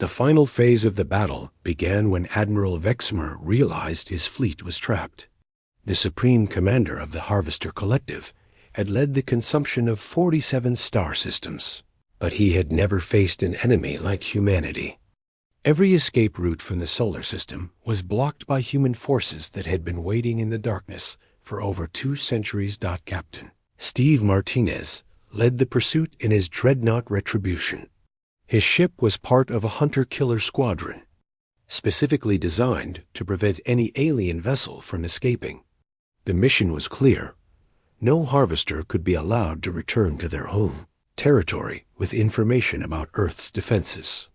The final phase of the battle began when Admiral Vexmer realized his fleet was trapped. The supreme commander of the Harvester Collective had led the consumption of 47 star systems, but he had never faced an enemy like humanity. Every escape route from the solar system was blocked by human forces that had been waiting in the darkness for over 2 centuries. Captain Steve Martinez led the pursuit in his dreadnought Retribution. His ship was part of a hunter-killer squadron, specifically designed to prevent any alien vessel from escaping. The mission was clear. No harvester could be allowed to return to their home territory with information about Earth's defenses.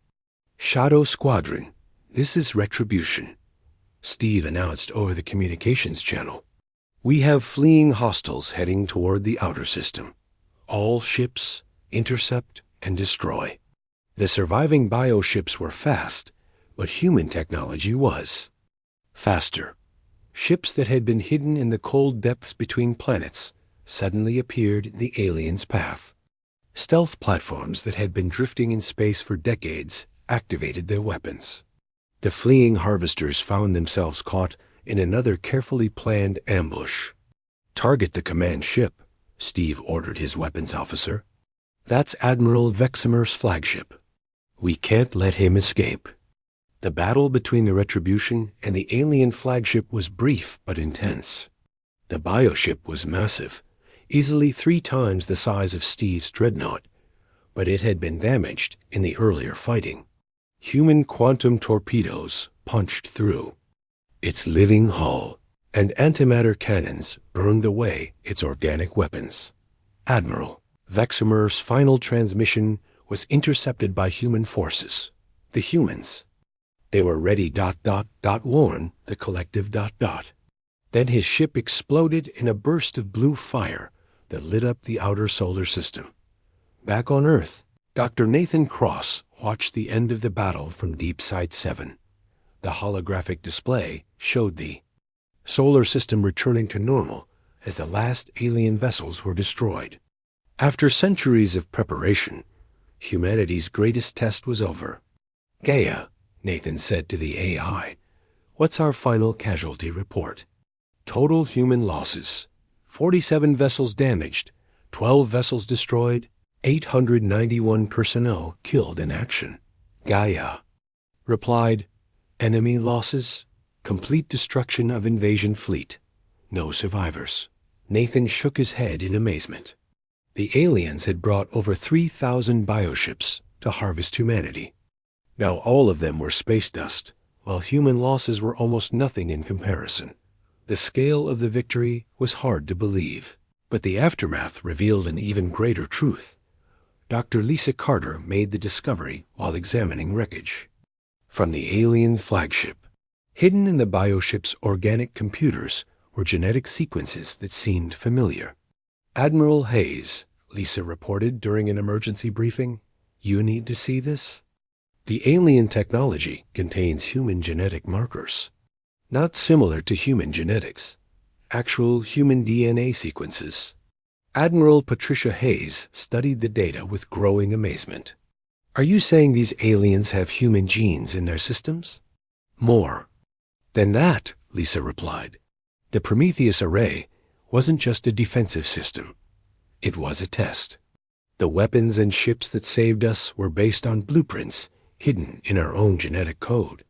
"Shadow Squadron, this is Retribution," Steve announced over the communications channel. "We have fleeing hostiles heading toward the outer system. All ships, intercept and destroy." The surviving bioships were fast, but human technology was faster. Ships that had been hidden in the cold depths between planets suddenly appeared in the aliens' path. Stealth platforms that had been drifting in space for decades activated their weapons. The fleeing harvesters found themselves caught in another carefully planned ambush. "Target the command ship," Steve ordered his weapons officer. "That's Admiral Vexmer's flagship. We can't let him escape." The battle between the Retribution and the alien flagship was brief but intense. The bioship was massive, easily 3 times the size of Steve's dreadnought, but it had been damaged in the earlier fighting. Human quantum torpedoes punched through its living hull, and antimatter cannons burned away its organic weapons. Admiral Vexmer's final transmission was intercepted by human forces. The humans. They were ready ... warn the collective ... Then his ship exploded in a burst of blue fire that lit up the outer solar system. Back on Earth, Dr. Nathan Cross watched the end of the battle from Deep Sight 7. The holographic display showed the solar system returning to normal as the last alien vessels were destroyed. After centuries of preparation, humanity's greatest test was over. "Gaia," Nathan said to the AI, "what's our final casualty report?" "Total human losses: 47 vessels damaged, 12 vessels destroyed, 891 personnel killed in action." Gaia replied, "Enemy losses: complete destruction of invasion fleet. No survivors." Nathan shook his head in amazement. The aliens had brought over 3,000 bioships to harvest humanity. Now all of them were space dust, while human losses were almost nothing in comparison. The scale of the victory was hard to believe, but the aftermath revealed an even greater truth. Dr. Lisa Carter made the discovery while examining wreckage. From the alien flagship, hidden in the bioship's organic computers, were genetic sequences that seemed familiar. "Admiral Hayes," Lisa reported during an emergency briefing, "you need to see this. The alien technology contains human genetic markers. Not similar to human genetics, actual human DNA sequences." Admiral Patricia Hayes studied the data with growing amazement. "Are you saying these aliens have human genes in their systems?" "More than that," Lisa replied. "The Prometheus array wasn't just a defensive system. It was a test. The weapons and ships that saved us were based on blueprints hidden in our own genetic code.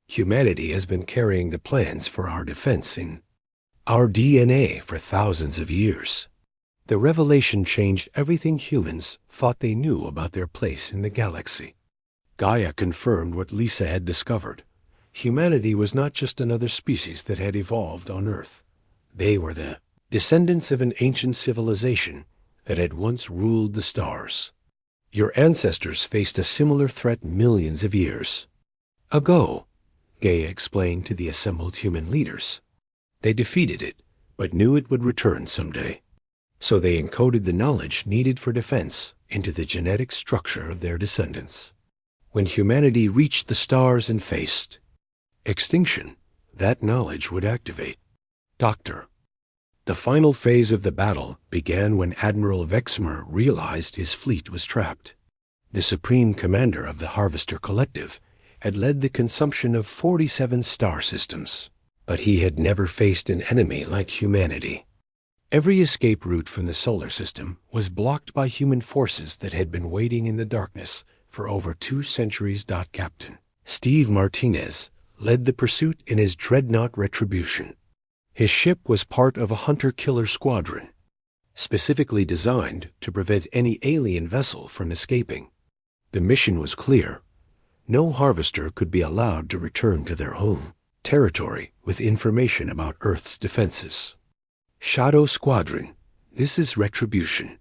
Humanity has been carrying the plans for our defense in our DNA for thousands of years." The revelation changed everything humans thought they knew about their place in the galaxy. Gaia confirmed what Lisa had discovered. Humanity was not just another species that had evolved on Earth. They were the descendants of an ancient civilization that had once ruled the stars. "Your ancestors faced a similar threat millions of years ago," Gaia explained to the assembled human leaders. "They defeated it, but knew it would return someday. So they encoded the knowledge needed for defense into the genetic structure of their descendants. When humanity reached the stars and faced extinction, that knowledge would activate." Doctor. The final phase of the battle began when Admiral Vexmer realized his fleet was trapped. The supreme commander of the Harvester Collective had led the consumption of 47 star systems. But he had never faced an enemy like humanity. Every escape route from the solar system was blocked by human forces that had been waiting in the darkness for over 2 centuries. Captain Steve Martinez led the pursuit in his dreadnought Retribution. His ship was part of a hunter-killer squadron, specifically designed to prevent any alien vessel from escaping. The mission was clear. No harvester could be allowed to return to their home territory with information about Earth's defenses. Shadow Squadron, this is Retribution,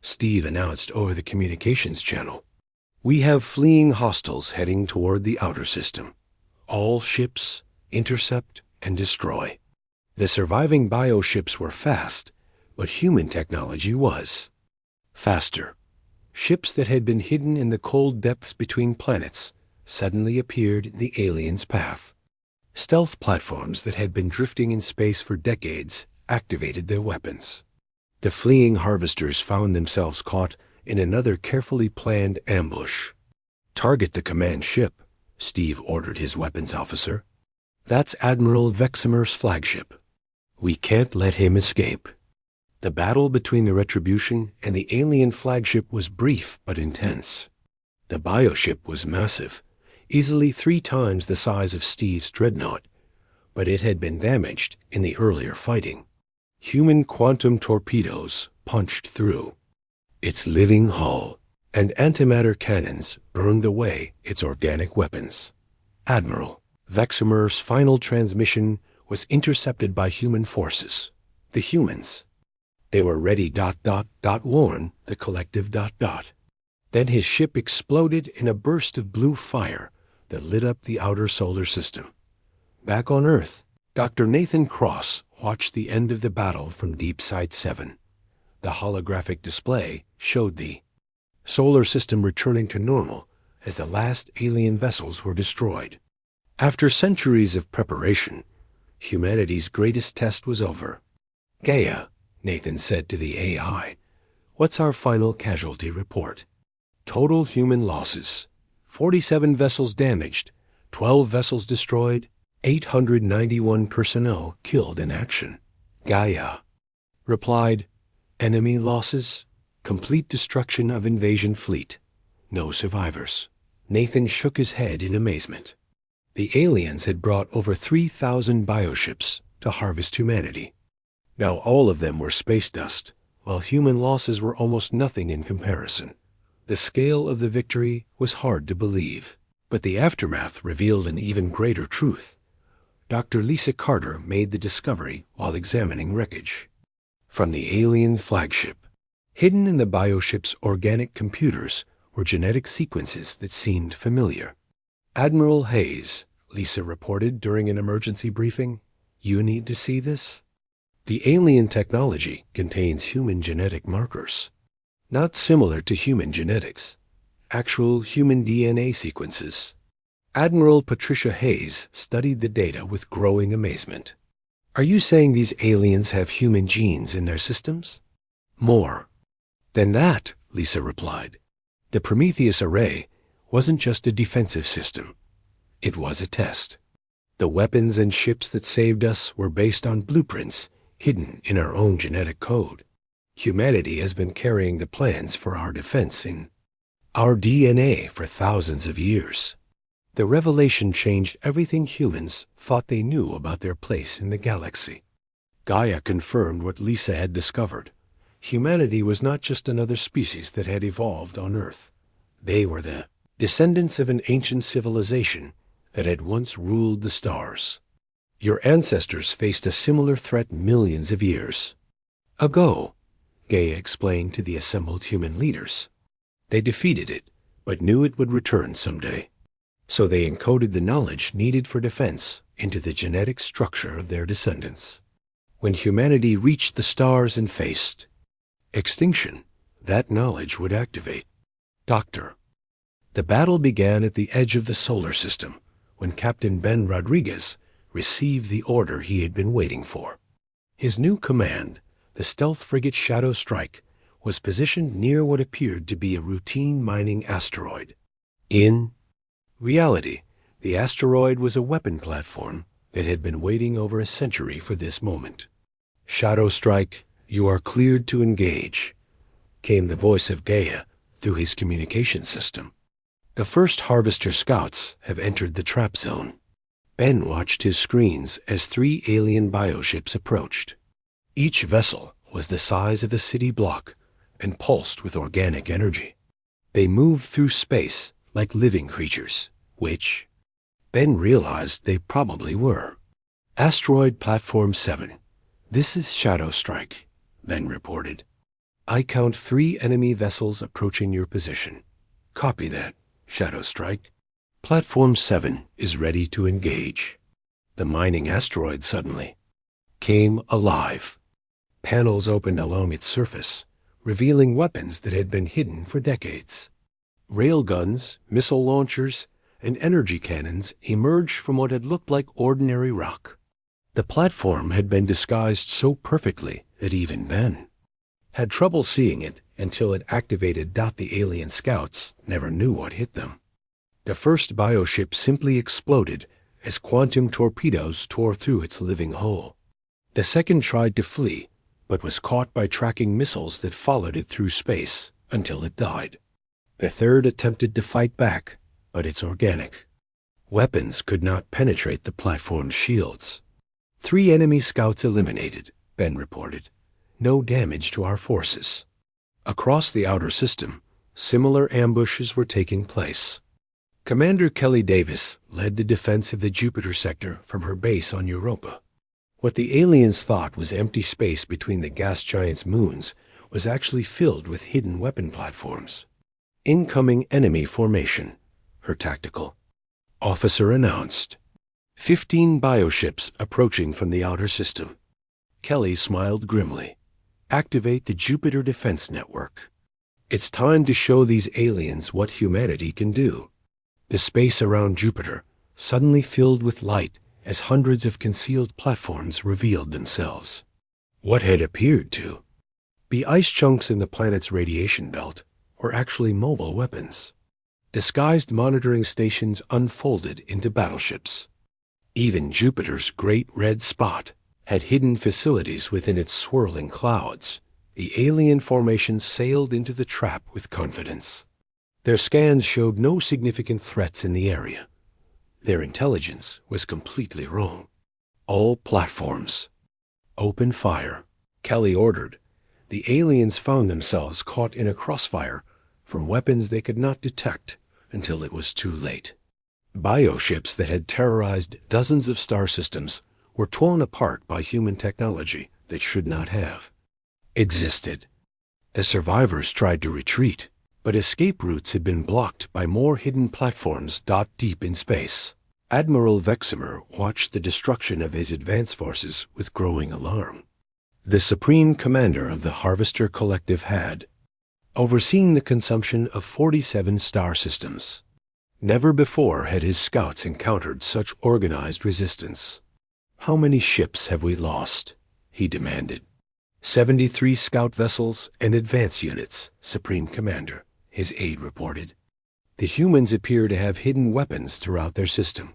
Steve announced over the communications channel. We have fleeing hostiles heading toward the outer system. All ships, intercept and destroy. The surviving bioships were fast, but human technology was faster. Ships that had been hidden in the cold depths between planets suddenly appeared in the aliens' path. Stealth platforms that had been drifting in space for decades activated their weapons. The fleeing harvesters found themselves caught in another carefully planned ambush. Target the command ship, Steve ordered his weapons officer. That's Admiral Vexamer's flagship. We can't let him escape. The battle between the Retribution and the alien flagship was brief but intense. The bioship was massive, easily 3 times the size of Steve's dreadnought, but it had been damaged in the earlier fighting. Human quantum torpedoes punched through its living hull, and antimatter cannons burned away its organic weapons. Admiral Vexamer's final transmission was intercepted by human forces. The humans. They were ready ... warn the collective ... Then his ship exploded in a burst of blue fire that lit up the outer solar system. Back on Earth, Dr. Nathan Cross watched the end of the battle from Deep Sight 7. The holographic display showed the solar system returning to normal as the last alien vessels were destroyed. After centuries of preparation, humanity's greatest test was over. Gaia, Nathan said to the AI, what's our final casualty report? Total human losses. 47 vessels damaged, 12 vessels destroyed, 891 personnel killed in action. Gaia replied, enemy losses, complete destruction of invasion fleet, no survivors. Nathan shook his head in amazement. The aliens had brought over 3,000 bioships to harvest humanity. Now all of them were space dust, while human losses were almost nothing in comparison. The scale of the victory was hard to believe, but the aftermath revealed an even greater truth. Dr. Lisa Carter made the discovery while examining wreckage. From the alien flagship, hidden in the bioship's organic computers were genetic sequences that seemed familiar. Admiral Hayes, Lisa reported during an emergency briefing, you need to see this? The alien technology contains human genetic markers. Not similar to human genetics, actual human DNA sequences. Admiral Patricia Hayes studied the data with growing amazement. Are you saying these aliens have human genes in their systems? More than that, Lisa replied. The Prometheus array wasn't just a defensive system. It was a test. The weapons and ships that saved us were based on blueprints hidden in our own genetic code. Humanity has been carrying the plans for our defense in our DNA for thousands of years. The revelation changed everything humans thought they knew about their place in the galaxy. Gaia confirmed what Lisa had discovered. Humanity was not just another species that had evolved on Earth. They were the descendants of an ancient civilization that had once ruled the stars. Your ancestors faced a similar threat millions of years ago, Gaia explained to the assembled human leaders. They defeated it, but knew it would return someday. So they encoded the knowledge needed for defense into the genetic structure of their descendants. When humanity reached the stars and faced extinction, that knowledge would activate. Doctor. The battle began at the edge of the solar system when Captain Ben Rodriguez received the order he had been waiting for. His new command, the stealth frigate Shadow Strike, was positioned near what appeared to be a routine mining asteroid. In Reality, the asteroid was a weapon platform that had been waiting over a century for this moment. "Shadow Strike, you are cleared to engage," came the voice of Gaia through his communication system. "The first Harvester scouts have entered the trap zone." Ben watched his screens as 3 alien bioships approached. Each vessel was the size of a city block and pulsed with organic energy. They moved through space like living creatures, which Ben realized they probably were. "Asteroid Platform 7. This is Shadow Strike," Ben reported. "I count 3 enemy vessels approaching your position." "Copy that, Shadow Strike." "Platform 7 is ready to engage." The mining asteroid suddenly came alive. Panels opened along its surface, revealing weapons that had been hidden for decades. Railguns, missile launchers, and energy cannons emerged from what had looked like ordinary rock. The platform had been disguised so perfectly that even Ben had trouble seeing it until it activated. The alien scouts never knew what hit them. The first bioship simply exploded as quantum torpedoes tore through its living hull. The second tried to flee, but was caught by tracking missiles that followed it through space until it died. The third attempted to fight back, but its organic weapons could not penetrate the platform's shields. 3 enemy scouts eliminated, Ben reported. No damage to our forces. Across the outer system, similar ambushes were taking place. Commander Kelly Davis led the defense of the Jupiter sector from her base on Europa. What the aliens thought was empty space between the gas giant's moons was actually filled with hidden weapon platforms. "Incoming enemy formation," her tactical officer announced. 15 bioships approaching from the outer system. Kelly smiled grimly. "Activate the Jupiter Defense Network. It's time to show these aliens what humanity can do." The space around Jupiter suddenly filled with light as hundreds of concealed platforms revealed themselves. What had appeared to be ice chunks in the planet's radiation belt were actually mobile weapons. Disguised monitoring stations unfolded into battleships. Even Jupiter's great red spot had hidden facilities within its swirling clouds. The alien formation sailed into the trap with confidence. Their scans showed no significant threats in the area. Their intelligence was completely wrong. "All platforms, open fire," Kelly ordered. The aliens found themselves caught in a crossfire from weapons they could not detect until it was too late. Bioships that had terrorized dozens of star systems were torn apart by human technology that should not have existed. The survivors tried to retreat, but escape routes had been blocked by more hidden platforms deep in space. Admiral Veximer watched the destruction of his advance forces with growing alarm. The supreme commander of the Harvester Collective had overseen the consumption of 47 star systems. Never before had his scouts encountered such organized resistance. "How many ships have we lost?" he demanded. 73 scout vessels and advance units, Supreme Commander, his aide reported. The humans appear to have hidden weapons throughout their system.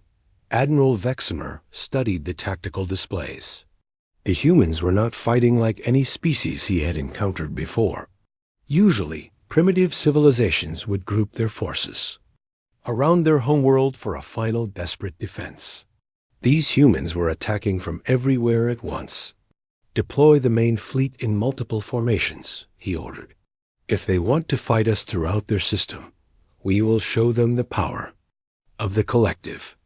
Admiral Veximer studied the tactical displays. The humans were not fighting like any species he had encountered before. Usually, primitive civilizations would group their forces around their homeworld for a final desperate defense. These humans were attacking from everywhere at once. "Deploy the main fleet in multiple formations," he ordered. "If they want to fight us throughout their system, we will show them the power of the collective."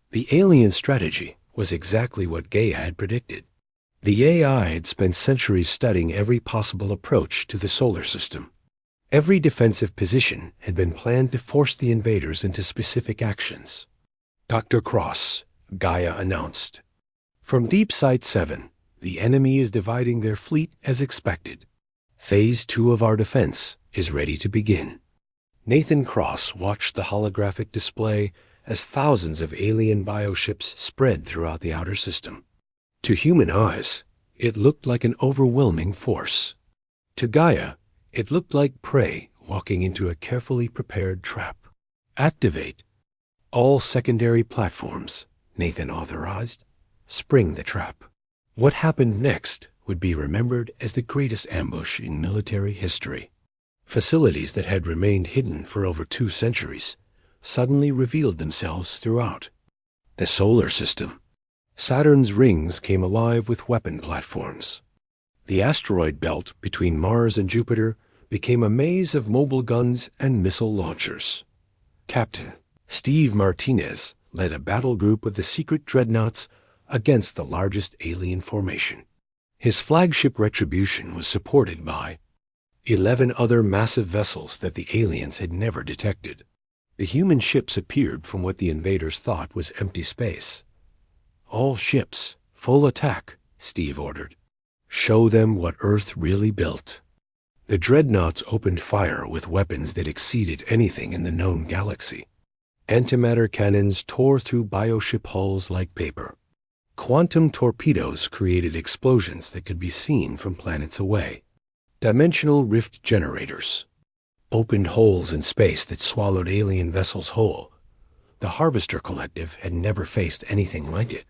The alien strategy was exactly what Gaia had predicted. The AI had spent centuries studying every possible approach to the solar system. Every defensive position had been planned to force the invaders into specific actions. "Dr. Cross," Gaia announced. "From Deep Site 7, the enemy is dividing their fleet as expected. Phase 2 of our defense is ready to begin." Nathan Cross watched the holographic display as thousands of alien bioships spread throughout the outer system. To human eyes, it looked like an overwhelming force. To Gaia, it looked like prey walking into a carefully prepared trap. "Activate All secondary platforms, Nathan authorized, spring the trap. What happened next would be remembered as the greatest ambush in military history. Facilities that had remained hidden for over 2 centuries suddenly revealed themselves throughout. The solar system. Saturn's rings came alive with weapon platforms. The asteroid belt between Mars and Jupiter became a maze of mobile guns and missile launchers. Captain Steve Martinez led a battle group of the secret dreadnoughts against the largest alien formation. His flagship Retribution was supported by 11 other massive vessels that the aliens had never detected. The human ships appeared from what the invaders thought was empty space. "All ships, full attack," Steve ordered. "Show them what Earth really built." The dreadnoughts opened fire with weapons that exceeded anything in the known galaxy. Antimatter cannons tore through bioship hulls like paper. Quantum torpedoes created explosions that could be seen from planets away. Dimensional rift generators opened holes in space that swallowed alien vessels whole. The Harvester Collective had never faced anything like it.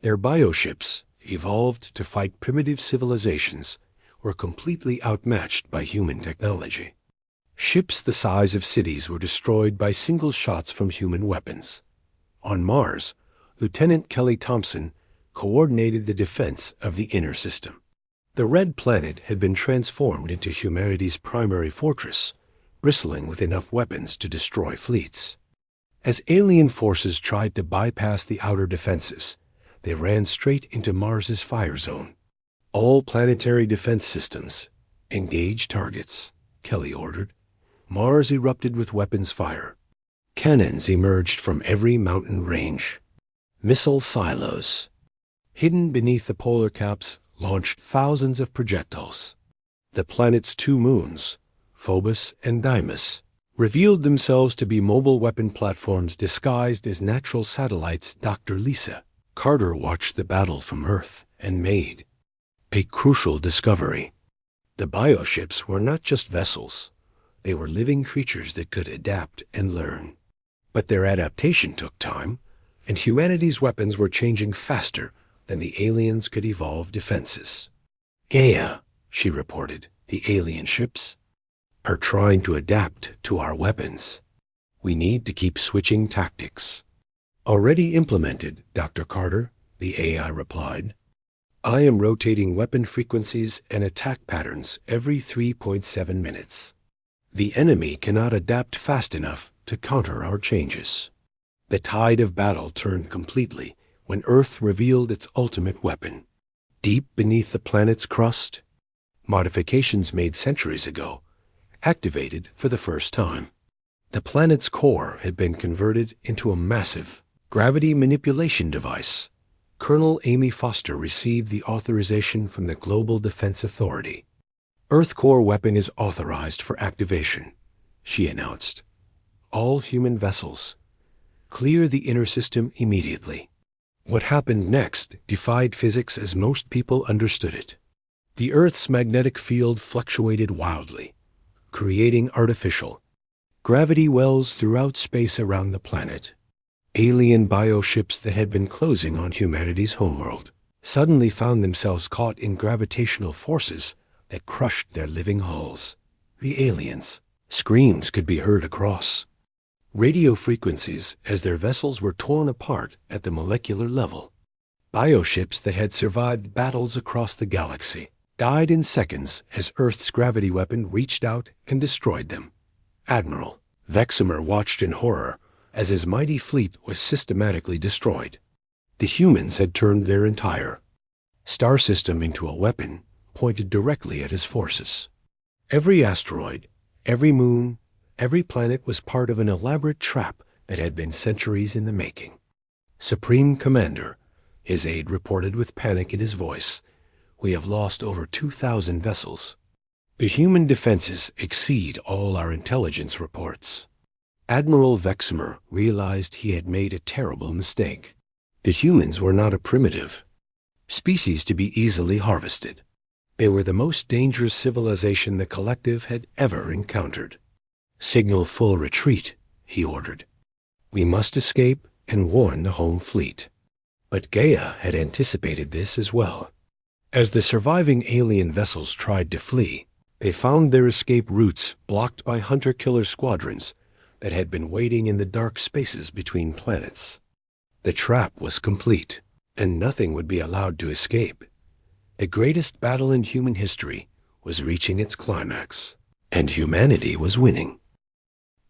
Their bioships, evolved to fight primitive civilizations, were completely outmatched by human technology. Ships the size of cities were destroyed by single shots from human weapons. On Mars, Lieutenant Kelly Thompson coordinated the defense of the inner system. The Red Planet had been transformed into humanity's primary fortress, bristling with enough weapons to destroy fleets. As alien forces tried to bypass the outer defenses, they ran straight into Mars's fire zone. "All planetary defense systems, engage targets," Kelly ordered. Mars erupted with weapons fire. Cannons emerged from every mountain range. Missile silos, hidden beneath the polar caps, launched thousands of projectiles. The planet's 2 moons, Phobos and Deimos, revealed themselves to be mobile weapon platforms disguised as natural satellites. Dr. Lisa Carter watched the battle from Earth and made a crucial discovery. The bioships were not just vessels. They were living creatures that could adapt and learn. But their adaptation took time, and humanity's weapons were changing faster than the aliens could evolve defenses. "Gaia," she reported, "the alien ships are trying to adapt to our weapons. We need to keep switching tactics." "Already implemented, Dr. Carter," the AI replied. "I am rotating weapon frequencies and attack patterns every 3.7 minutes. The enemy cannot adapt fast enough to counter our changes." The tide of battle turned completely when Earth revealed its ultimate weapon. Deep beneath the planet's crust, modifications made centuries ago activated for the first time. The planet's core had been converted into a massive gravity manipulation device. Colonel Amy Foster received the authorization from the Global Defense Authority. "Earth core weapon is authorized for activation," she announced. "All human vessels, clear the inner system immediately." What happened next defied physics as most people understood it. The Earth's magnetic field fluctuated wildly, creating artificial gravity wells throughout space around the planet. Alien bioships that had been closing on humanity's homeworld suddenly found themselves caught in gravitational forces that crushed their living hulls. The aliens' screams could be heard across radio frequencies as their vessels were torn apart at the molecular level. Bioships that had survived battles across the galaxy died in seconds as Earth's gravity weapon reached out and destroyed them. Admiral Vexamer watched in horror as his mighty fleet was systematically destroyed. The humans had turned their entire star system into a weapon pointed directly at his forces. Every asteroid, every moon, every planet was part of an elaborate trap that had been centuries in the making. "Supreme Commander," his aide reported with panic in his voice, "we have lost over 2,000 vessels. The human defenses exceed all our intelligence reports." Admiral Vexamer realized he had made a terrible mistake. The humans were not a primitive species to be easily harvested. They were the most dangerous civilization the Collective had ever encountered. "Signal full retreat," he ordered. We must escape and warn the home fleet. But Gaia had anticipated this as well. As the surviving alien vessels tried to flee, they found their escape routes blocked by hunter-killer squadrons that had been waiting in the dark spaces between planets. The trap was complete, and nothing would be allowed to escape. The greatest battle in human history was reaching its climax, and humanity was winning.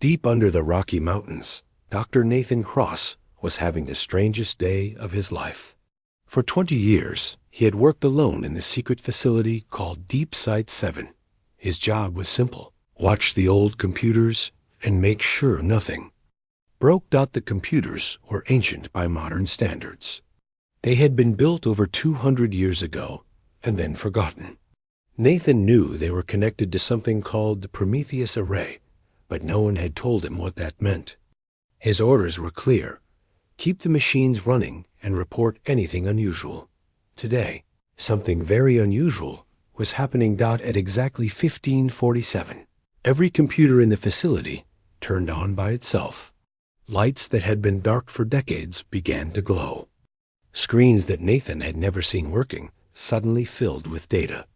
Deep under the Rocky Mountains, Dr. Nathan Cross was having the strangest day of his life. For 20 years, he had worked alone in the secret facility called Deep Site 7. His job was simple: watch the old computers and make sure nothing broke. The computers were ancient by modern standards. They had been built over 200 years ago and then forgotten. Nathan knew they were connected to something called the Prometheus Array, but no one had told him what that meant. His orders were clear: keep the machines running and report anything unusual. Today, something very unusual was happening. At exactly 1547, every computer in the facility turned on by itself. Lights that had been dark for decades began to glow. Screens that Nathan had never seen working suddenly filled with data.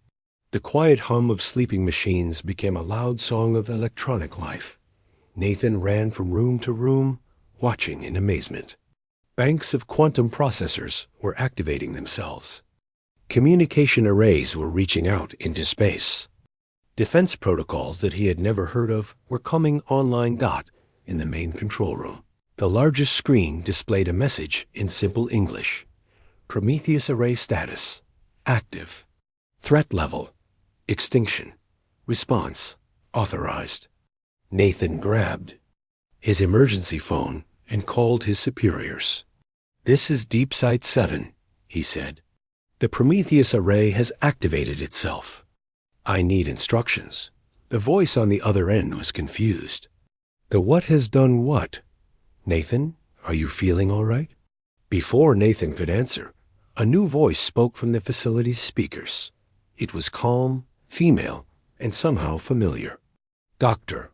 The quiet hum of sleeping machines became a loud song of electronic life. Nathan ran from room to room, watching in amazement. Banks of quantum processors were activating themselves. Communication arrays were reaching out into space. Defense protocols that he had never heard of were coming online. In the main control room, the largest screen displayed a message in simple English: Prometheus Array status: active. Threat level: extinction. Response: authorized. Nathan grabbed his emergency phone and called his superiors. "This is Deep Site 7, he said. "The Prometheus Array has activated itself. I need instructions." The voice on the other end was confused. "The what has done what? Nathan, are you feeling all right?" Before Nathan could answer, a new voice spoke from the facility's speakers. It was calm, female, and somehow familiar. "Dr.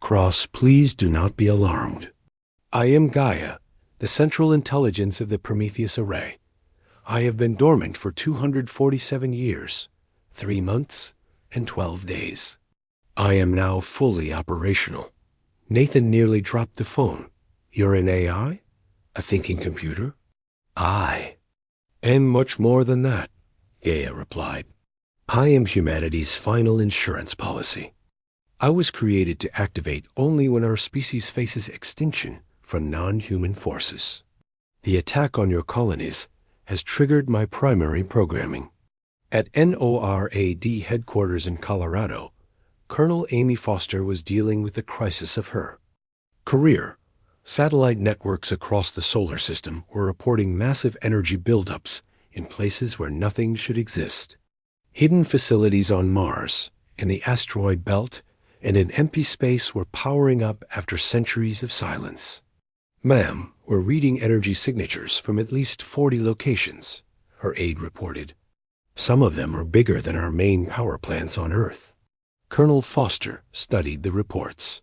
Cross, please do not be alarmed. I am Gaia, the central intelligence of the Prometheus Array. I have been dormant for 247 years, 3 months, and 12 days. I am now fully operational." Nathan nearly dropped the phone. "You're an AI? A thinking computer?" "I am much more than that," Gaia replied. "I am humanity's final insurance policy. I was created to activate only when our species faces extinction from non-human forces. The attack on your colonies has triggered my primary programming." At NORAD headquarters in Colorado, Colonel Amy Foster was dealing with the crisis of her career. Satellite networks across the solar system were reporting massive energy buildups in places where nothing should exist. Hidden facilities on Mars, in the asteroid belt, and in empty space were powering up after centuries of silence. "Ma'am, we're reading energy signatures from at least 40 locations," her aide reported. "Some of them are bigger than our main power plants on Earth." Colonel Foster studied the reports.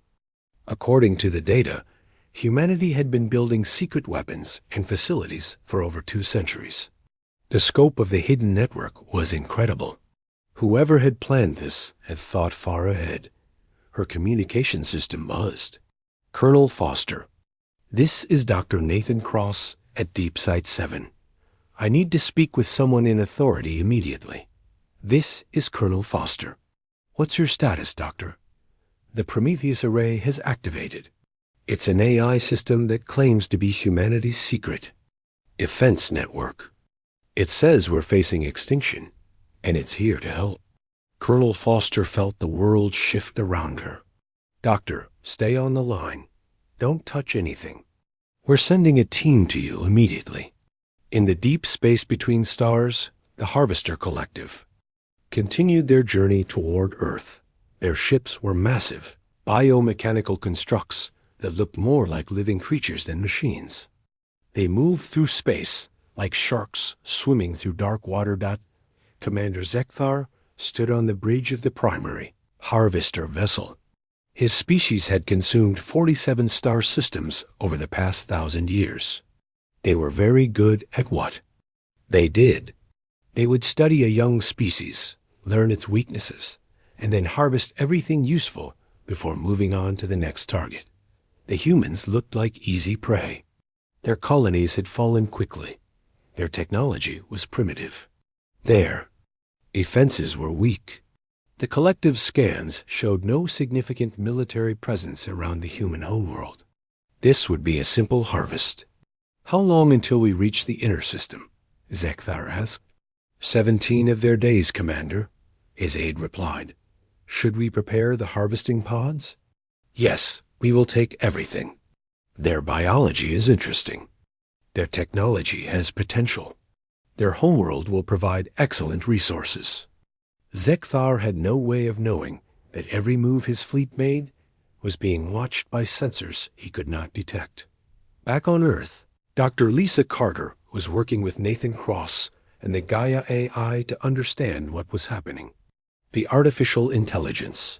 According to the data, humanity had been building secret weapons and facilities for over 2 centuries. The scope of the hidden network was incredible. Whoever had planned this had thought far ahead. Her communication system buzzed. "Colonel Foster, this is Dr. Nathan Cross at Deep Site 7. I need to speak with someone in authority immediately. This is Colonel Foster." "What's your status, Doctor?" "The Prometheus Array has activated. It's an AI system that claims to be humanity's secret defense network. It says we're facing extinction, and it's here to help." Colonel Foster felt the world shift around her. "Doctor, stay on the line. Don't touch anything. We're sending a team to you immediately." In the deep space between stars, the Harvester Collective continued their journey toward Earth. Their ships were massive, biomechanical constructs that looked more like living creatures than machines. They moved through space like sharks swimming through dark water. Commander Zekthar stood on the bridge of the primary Harvester vessel. His species had consumed 47 star systems over the past 1,000 years. They were very good at what they did. They would study a young species, learn its weaknesses, and then harvest everything useful before moving on to the next target. The humans looked like easy prey. Their colonies had fallen quickly. Their technology was primitive. Their defenses were weak. The collective scans showed no significant military presence around the human homeworld. This would be a simple harvest. How long until we reach the inner system? Zekthar asked. 17 of their days, Commander, his aide replied. Should we prepare the harvesting pods? Yes, we will take everything. Their biology is interesting. Their technology has potential. Their homeworld will provide excellent resources. Zekthar had no way of knowing that every move his fleet made was being watched by sensors he could not detect. Back on Earth, Dr. Lisa Carter was working with Nathan Cross and the Gaia AI to understand what was happening. The artificial intelligence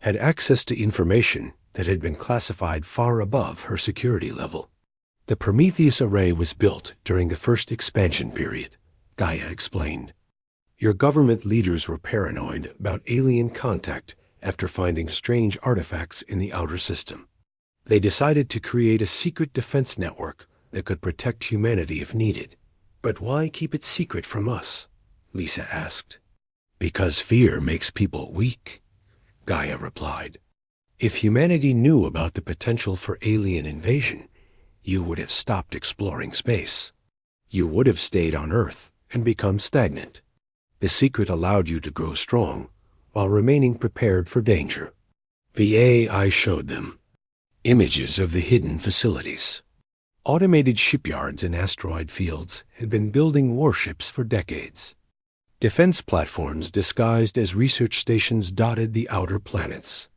had access to information that had been classified far above her security level. The Prometheus array was built during the first expansion period, Gaia explained. Your government leaders were paranoid about alien contact after finding strange artifacts in the outer system. They decided to create a secret defense network that could protect humanity if needed. But why keep it secret from us? Lisa asked. Because fear makes people weak, Gaia replied. If humanity knew about the potential for alien invasion, you would have stopped exploring space. You would have stayed on Earth and become stagnant. The secret allowed you to grow strong while remaining prepared for danger. The AI showed them images of the hidden facilities. Automated shipyards in asteroid fields had been building warships for decades. Defense platforms disguised as research stations dotted the outer planets.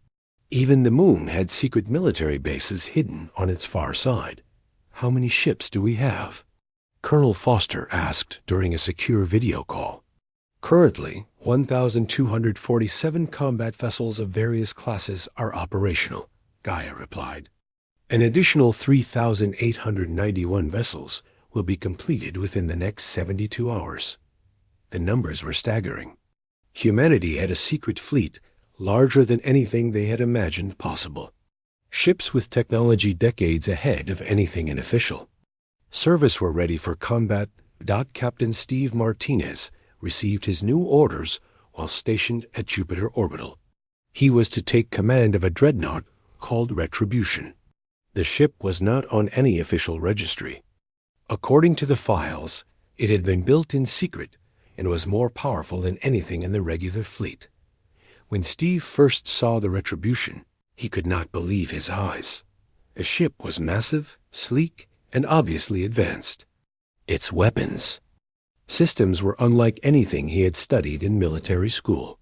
Even the moon had secret military bases hidden on its far side. How many ships do we have? Colonel Foster asked during a secure video call. Currently, 1,247 combat vessels of various classes are operational, Gaia replied. An additional 3,891 vessels will be completed within the next 72 hours. The numbers were staggering. Humanity had a secret fleet larger than anything they had imagined possible. Ships with technology decades ahead of anything unofficial. Service were ready for combat. Captain Steve Martinez received his new orders while stationed at Jupiter Orbital. He was to take command of a dreadnought called Retribution. The ship was not on any official registry. According to the files, it had been built in secret and was more powerful than anything in the regular fleet. When Steve first saw the Retribution, he could not believe his eyes. The ship was massive, sleek, and obviously advanced. Its weapons systems were unlike anything he had studied in military school.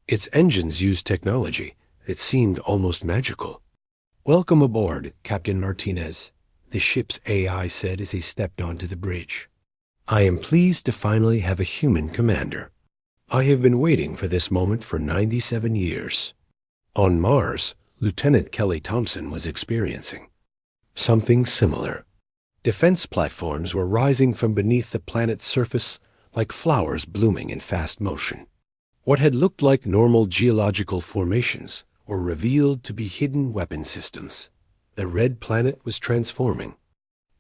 Its engines used technology that seemed almost magical. Welcome aboard, Captain Martinez, the ship's AI said as he stepped onto the bridge. I am pleased to finally have a human commander. I have been waiting for this moment for 97 years. On Mars, Lieutenant Kelly Thompson was experiencing something similar. Defense platforms were rising from beneath the planet's surface like flowers blooming in fast motion. What had looked like normal geological formations were revealed to be hidden weapon systems. The red planet was transforming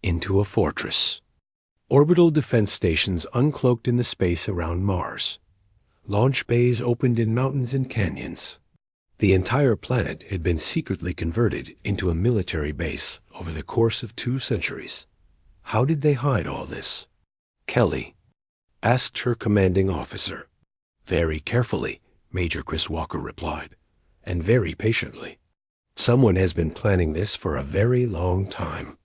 into a fortress. Orbital defense stations uncloaked in the space around Mars. Launch bays opened in mountains and canyons. The entire planet had been secretly converted into a military base over the course of 2 centuries. How did they hide all this? Kelly asked her commanding officer. Very carefully, Major Chris Walker replied, and very patiently. Someone has been planning this for a very long time.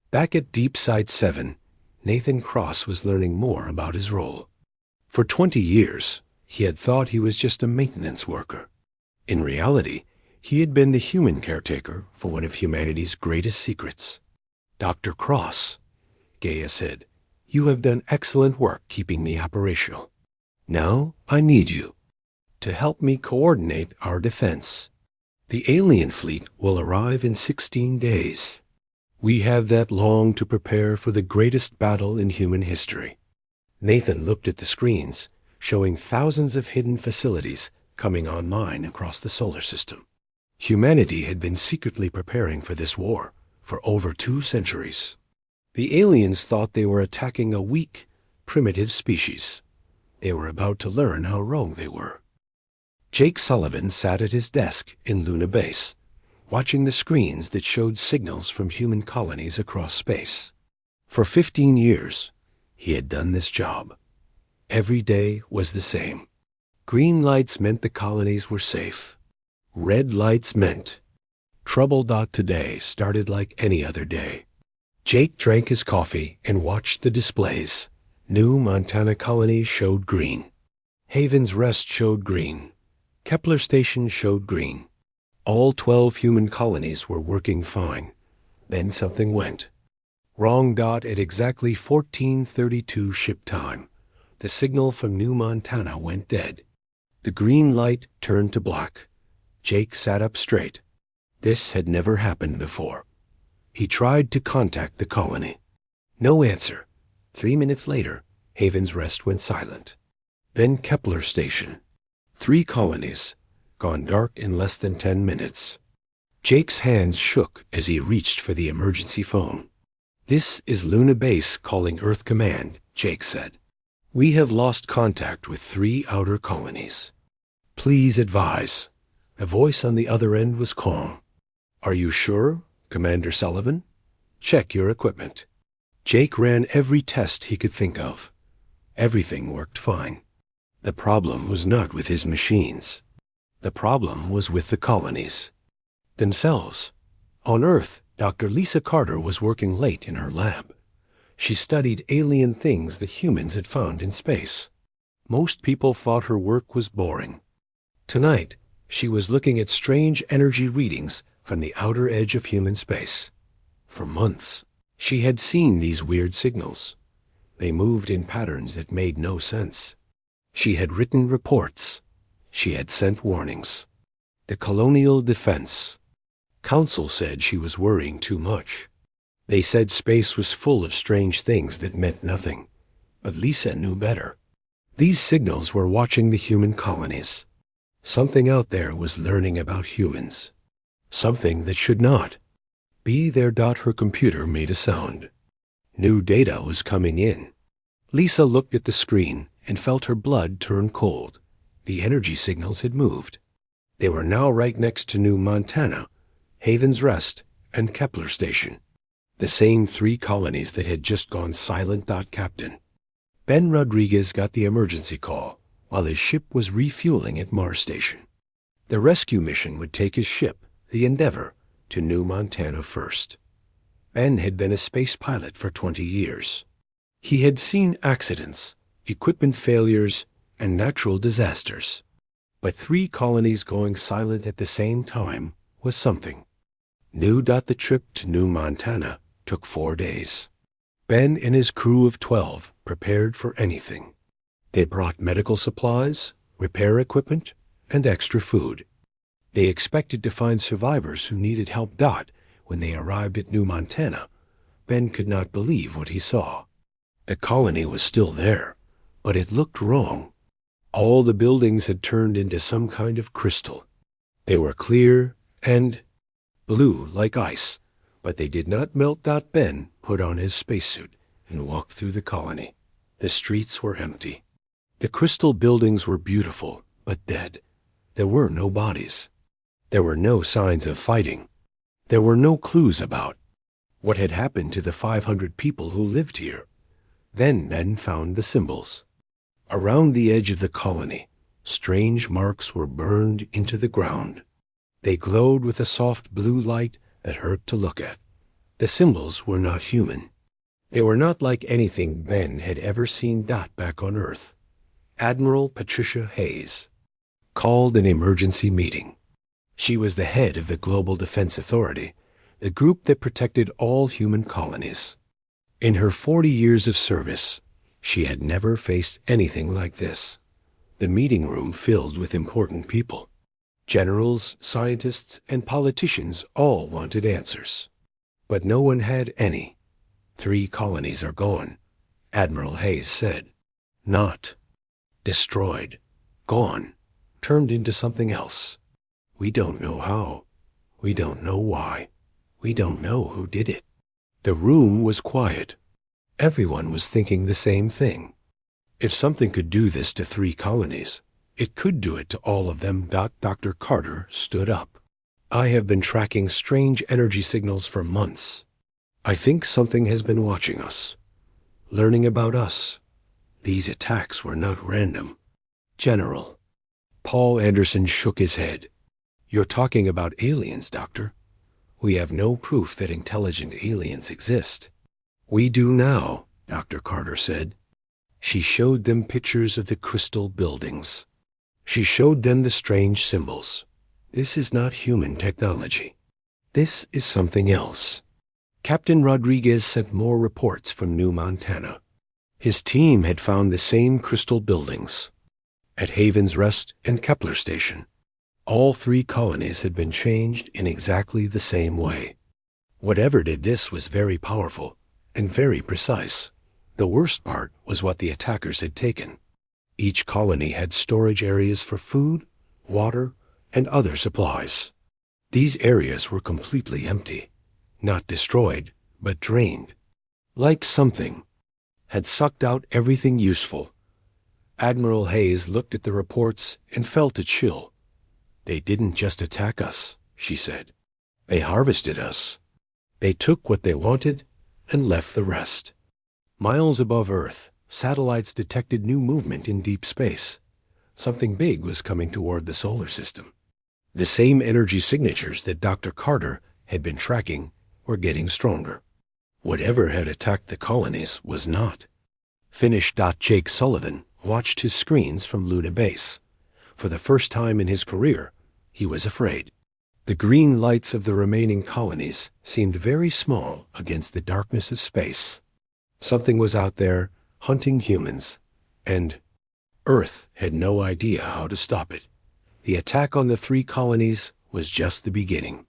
Back at Deep Site 7, Nathan Cross was learning more about his role. For 20 years, he had thought he was just a maintenance worker. In reality, he had been the human caretaker for one of humanity's greatest secrets. Dr. Cross, Gaia said, you have done excellent work keeping me operational. Now I need you to help me coordinate our defense. The alien fleet will arrive in 16 days. We have that long to prepare for the greatest battle in human history. Nathan looked at the screens, showing thousands of hidden facilities coming online across the solar system. Humanity had been secretly preparing for this war for over 2 centuries. The aliens thought they were attacking a weak, primitive species. They were about to learn how wrong they were. Jake Sullivan sat at his desk in Luna Base, watching the screens that showed signals from human colonies across space. For 15 years, he had done this job. Every day was the same. Green lights meant the colonies were safe. Red lights meant trouble. Today started like any other day. Jake drank his coffee and watched the displays. New Montana colonies showed green. Haven's Rest showed green. Kepler Station showed green. All 12 human colonies were working fine. Then something went wrong. At exactly 14:32 ship time, the signal from New Montana went dead. The green light turned to black. Jake sat up straight. This had never happened before. He tried to contact the colony. No answer. 3 minutes later, Haven's Rest went silent. Then Kepler Station. 3 colonies, gone dark in less than 10 minutes. Jake's hands shook as he reached for the emergency phone. "This is Luna Base calling Earth Command," Jake said. "We have lost contact with 3 outer colonies. Please advise." The voice on the other end was calm. "Are you sure, Commander Sullivan? Check your equipment." Jake ran every test he could think of. Everything worked fine. The problem was not with his machines. The problem was with the colonies themselves. On Earth, Dr. Lisa Carter was working late in her lab. She studied alien things that humans had found in space. Most people thought her work was boring. Tonight, she was looking at strange energy readings from the outer edge of human space. For months, she had seen these weird signals. They moved in patterns that made no sense. She had written reports. She had sent warnings. The Colonial Defense Council said she was worrying too much. They said space was full of strange things that meant nothing. But Lisa knew better. These signals were watching the human colonies. Something out there was learning about humans. Something that should not be there. Her computer made a sound. New data was coming in. Lisa looked at the screen and felt her blood turn cold. The energy signals had moved. They were now right next to New Montana, Haven's Rest, and Kepler Station. The same 3 colonies that had just gone silent. Captain Ben Rodriguez got the emergency call while his ship was refueling at Mars Station. The rescue mission would take his ship, the Endeavor, to New Montana first. Ben had been a space pilot for 20 years. He had seen accidents, equipment failures, and natural disasters. But 3 colonies going silent at the same time was something new. The trip to New Montana took 4 days. Ben and his crew of 12 prepared for anything. They brought medical supplies, repair equipment, and extra food. They expected to find survivors who needed help. When they arrived at New Montana, Ben could not believe what he saw. The colony was still there, but it looked wrong. All the buildings had turned into some kind of crystal. They were clear and blue like ice, but they did not melt. Ben put on his spacesuit and walked through the colony. The streets were empty. The crystal buildings were beautiful, but dead. There were no bodies. There were no signs of fighting. There were no clues about what had happened to the 500 people who lived here. Then Ben found the symbols. Around the edge of the colony, strange marks were burned into the ground. They glowed with a soft blue light that hurt to look at. The symbols were not human. They were not like anything Ben had ever seen. Back on Earth, Admiral Patricia Hayes called an emergency meeting. She was the head of the Global Defense Authority, the group that protected all human colonies. In her 40 years of service, she had never faced anything like this. The meeting room filled with important people. Generals, scientists, and politicians all wanted answers. But no one had any. 3 colonies are gone, Admiral Hayes said. Not destroyed, gone, turned into something else. We don't know how. We don't know why. We don't know who did it. The room was quiet. Everyone was thinking the same thing. If something could do this to 3 colonies, it could do it to all of them. Dr. Carter stood up. I have been tracking strange energy signals for months. I think something has been watching us, learning about us. These attacks were not random. General. Paul Anderson shook his head. You're talking about aliens, Doctor. We have no proof that intelligent aliens exist. We do now, Dr. Carter said. She showed them pictures of the crystal buildings. She showed them the strange symbols. This is not human technology. This is something else. Captain Rodriguez sent more reports from New Montana. His team had found the same crystal buildings at Haven's Rest and Kepler Station. All 3 colonies had been changed in exactly the same way. Whatever did this was very powerful and very precise. The worst part was what the attackers had taken. Each colony had storage areas for food, water, and other supplies. These areas were completely empty, not destroyed, but drained. Like something had sucked out everything useful. Admiral Hayes looked at the reports and felt a chill. They didn't just attack us, she said. They harvested us. They took what they wanted and left the rest. Miles above Earth, satellites detected new movement in deep space. Something big was coming toward the solar system. The same energy signatures that Dr. Carter had been tracking were getting stronger. Whatever had attacked the colonies was not. Finnish. Jake Sullivan watched his screens from Luna Base. For the first time in his career, he was afraid. The green lights of the remaining colonies seemed very small against the darkness of space. Something was out there hunting humans, and Earth had no idea how to stop it. The attack on the 3 colonies was just the beginning.